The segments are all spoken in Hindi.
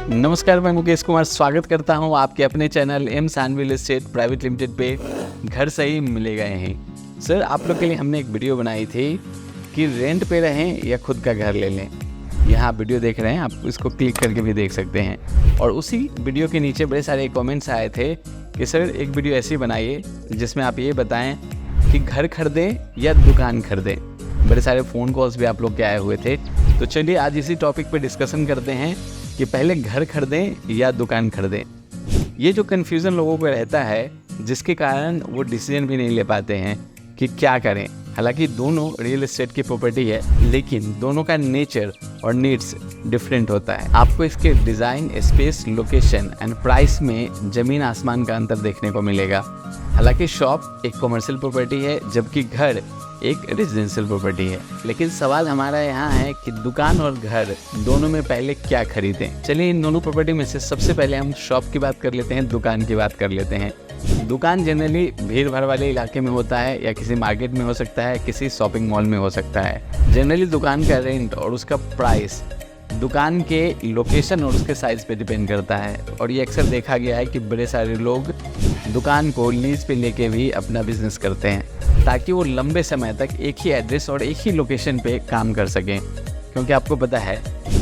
नमस्कार, मैं मुकेश कुमार स्वागत करता हूं आपके अपने चैनल एम सान रियल एस्टेट प्राइवेट लिमिटेड पे घर सही मिलेगा यहीं। सर, आप लोग के लिए हमने एक वीडियो बनाई थी कि रेंट पे रहें या खुद का घर ले लें। यहाँ आप वीडियो देख रहे हैं, आप इसको क्लिक करके भी देख सकते हैं। और उसी वीडियो के नीचे बड़े सारे कमेंट्स आए थे कि सर एक वीडियो ऐसी बनाइए जिसमें आप ये बताएं कि घर खरीदें या दुकान खरीदें। बड़े सारे फ़ोन कॉल्स भी आप लोग के आए हुए थे। तो चलिए आज इसी टॉपिक पे डिस्कशन करते हैं कि पहले घर खरीदें या दुकान खरीदें। ये जो कन्फ्यूज़न लोगों को रहता है जिसके कारण वो डिसीजन भी नहीं ले पाते हैं कि क्या करें। हालांकि दोनों रियल एस्टेट की प्रॉपर्टी है, लेकिन दोनों का नेचर और नीड्स डिफरेंट होता है। आपको इसके design, space, location and price में ज़मीन आसमान का अंतर देखने को मिलेगा। हालांकि शॉप एक कमर्शियल प्रॉपर्टी है जबकि घर एक रेजिडेंशियल प्रॉपर्टी है। लेकिन सवाल हमारा यहाँ है कि दुकान और घर दोनों में पहले क्या खरीदें। चलिए इन दोनों प्रॉपर्टी में से सबसे पहले हम शॉप की बात कर लेते हैं, दुकान की बात कर लेते हैं। दुकान जनरली भीड़ भाड़ वाले इलाके में होता है या किसी मार्केट में हो सकता है, किसी शॉपिंग मॉल में हो सकता है। जनरली दुकान का रेंट और उसका प्राइस दुकान के लोकेशन और उसके साइज़ पे डिपेंड करता है। और ये अक्सर देखा गया है कि बड़े सारे लोग दुकान को लीज पे लेके भी अपना बिजनेस करते हैं ताकि वो लंबे समय तक एक ही एड्रेस और एक ही लोकेशन पे काम कर सकें। क्योंकि आपको पता है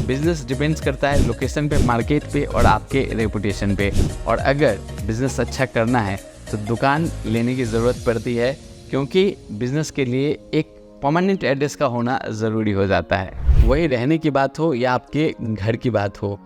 बिज़नेस डिपेंड्स करता है लोकेशन पे, मार्केट पे और आपके रेपुटेशन पे। और अगर बिज़नेस अच्छा करना है तो दुकान लेने की ज़रूरत पड़ती है, क्योंकि बिज़नेस के लिए एक परमानेंट एड्रेस का होना ज़रूरी हो जाता है। वही रहने की बात हो या आपके घर की बात हो,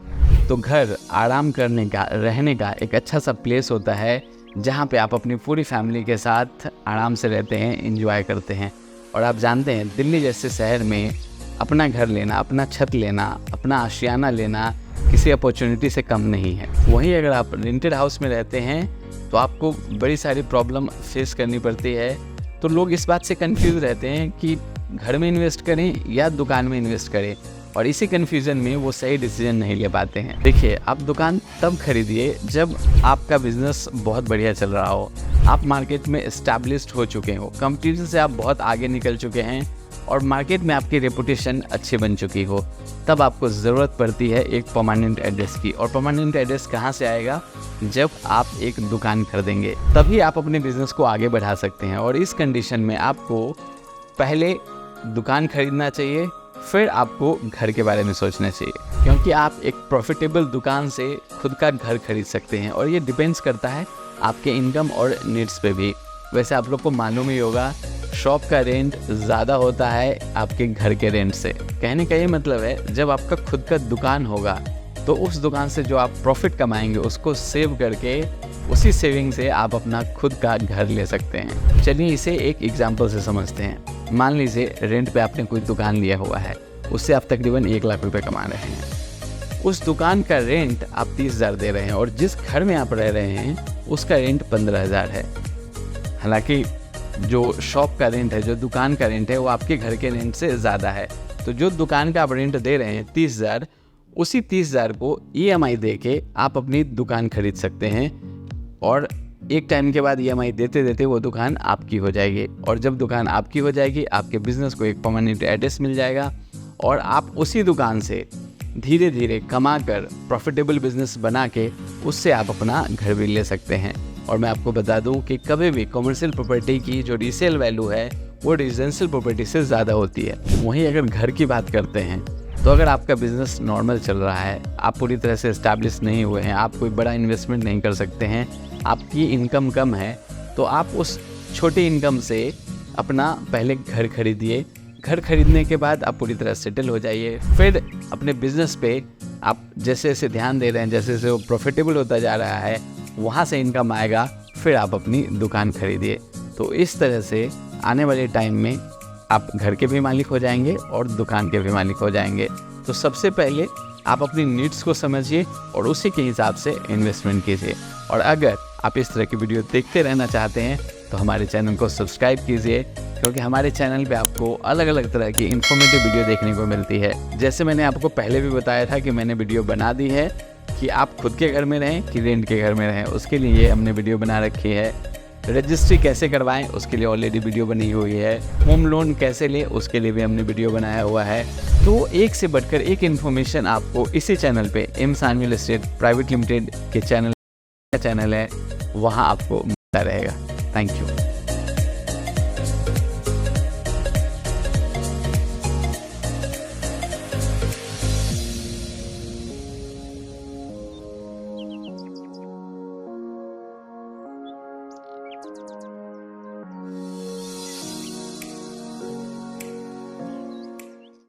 तो घर आराम करने का, रहने का एक अच्छा सा प्लेस होता है जहाँ पे आप अपनी पूरी फैमिली के साथ आराम से रहते हैं, एंजॉय करते हैं। और आप जानते हैं दिल्ली जैसे शहर में अपना घर लेना, अपना छत लेना, अपना आशियाना लेना किसी अपॉर्चुनिटी से कम नहीं है। वहीं अगर आप रेंटेड हाउस में रहते हैं तो आपको बड़ी सारी प्रॉब्लम फेस करनी पड़ती है। तो लोग इस बात से कंफ्यूज रहते हैं कि घर में इन्वेस्ट करें या दुकान में इन्वेस्ट करें, और इसी कन्फ्यूज़न में वो सही डिसीजन नहीं ले पाते हैं। देखिए, आप दुकान तब खरीदिए जब आपका बिजनेस बहुत बढ़िया चल रहा हो, आप मार्केट में एस्टैब्लिश्ड हो चुके हो, कंपटीशन से आप बहुत आगे निकल चुके हैं और मार्केट में आपकी रेपुटेशन अच्छी बन चुकी हो। तब आपको ज़रूरत पड़ती है एक परमानेंट एड्रेस की। और परमानेंट एड्रेस कहाँ से आएगा? जब आप एक दुकान खरीदेंगे तभी आप अपने बिजनेस को आगे बढ़ा सकते हैं। और इस कंडीशन में आपको पहले दुकान खरीदना चाहिए, फिर आपको घर के बारे में सोचना चाहिए, क्योंकि आप एक प्रॉफिटेबल दुकान से खुद का घर खरीद सकते हैं। और ये डिपेंड्स करता है आपके इनकम और नीड्स पे भी। वैसे आप लोग को मालूम ही होगा, शॉप का रेंट ज़्यादा होता है आपके घर के रेंट से। कहने का ये मतलब है जब आपका खुद का दुकान होगा तो उस दुकान से जो आप प्रॉफिट कमाएंगे उसको सेव करके उसी सेविंग से आप अपना खुद का घर ले सकते हैं। चलिए इसे एक एग्जांपल से समझते हैं। मान लीजिए रेंट पे आपने कोई दुकान लिया हुआ है, उससे आप तकरीबन 1 लाख रुपए कमा रहे हैं। उस दुकान का रेंट आप 30,000 दे रहे हैं और जिस घर में आप रह रहे हैं उसका रेंट 15,000 है। हालांकि जो शॉप का रेंट है, जो दुकान का रेंट है, वो आपके घर के रेंट से ज़्यादा है। तो जो दुकान का आप रेंट दे रहे हैं 30,000, उसी 30,000 को EMI दे के आप अपनी दुकान खरीद सकते हैं। और एक टाइम के बाद EMI देते देते वो दुकान आपकी हो जाएगी। और जब दुकान आपकी हो जाएगी, आपके बिजनेस को एक परमानेंट एड्रेस मिल जाएगा और आप उसी दुकान से धीरे धीरे कमा कर प्रॉफिटेबल बिजनेस बना के उससे आप अपना घर भी ले सकते हैं। और मैं आपको बता दूं कि कभी भी कमर्शियल प्रॉपर्टी की जो रीसेल वैल्यू है वो रेजिडेंशियल प्रॉपर्टी से ज़्यादा होती है। वहीं अगर घर की बात करते हैं तो अगर आपका बिज़नेस नॉर्मल चल रहा है, आप पूरी तरह से एस्टैब्लिश नहीं हुए हैं, आप कोई बड़ा इन्वेस्टमेंट नहीं कर सकते हैं, आपकी इनकम कम है, तो आप उस छोटी इनकम से अपना पहले घर खरीदिए। घर खरीदने के बाद आप पूरी तरह सेटल हो जाइए। फिर अपने बिज़नेस पे आप जैसे जैसे ध्यान दे रहे हैं, जैसे जैसे वो प्रॉफिटेबल होता जा रहा है, वहाँ से इनकम आएगा, फिर आप अपनी दुकान खरीदिए। तो इस तरह से आने वाले टाइम में आप घर के भी मालिक हो जाएंगे और दुकान के भी मालिक हो जाएंगे। तो सबसे पहले आप अपनी नीड्स को समझिए और उसी के हिसाब से इन्वेस्टमेंट कीजिए। और अगर आप इस तरह की वीडियो देखते रहना चाहते हैं तो हमारे चैनल को सब्सक्राइब कीजिए, क्योंकि हमारे चैनल पे आपको अलग अलग तरह की इन्फॉर्मेटिव वीडियो देखने को मिलती है। जैसे मैंने आपको पहले भी बताया था कि मैंने वीडियो बना दी है कि आप खुद के घर में रहें कि रेंट के घर में रहें, उसके लिए हमने वीडियो बना रखी है। रजिस्ट्री कैसे करवाएं उसके लिए ऑलरेडी वीडियो बनी हुई है, होम लोन कैसे लें उसके लिए भी हमने वीडियो बनाया हुआ है। तो एक से बढ़कर एक इन्फॉर्मेशन आपको इसी चैनल पे M Sanvi real estate private limited के चैनल है, वहाँ आपको मिलता रहेगा। Thank you.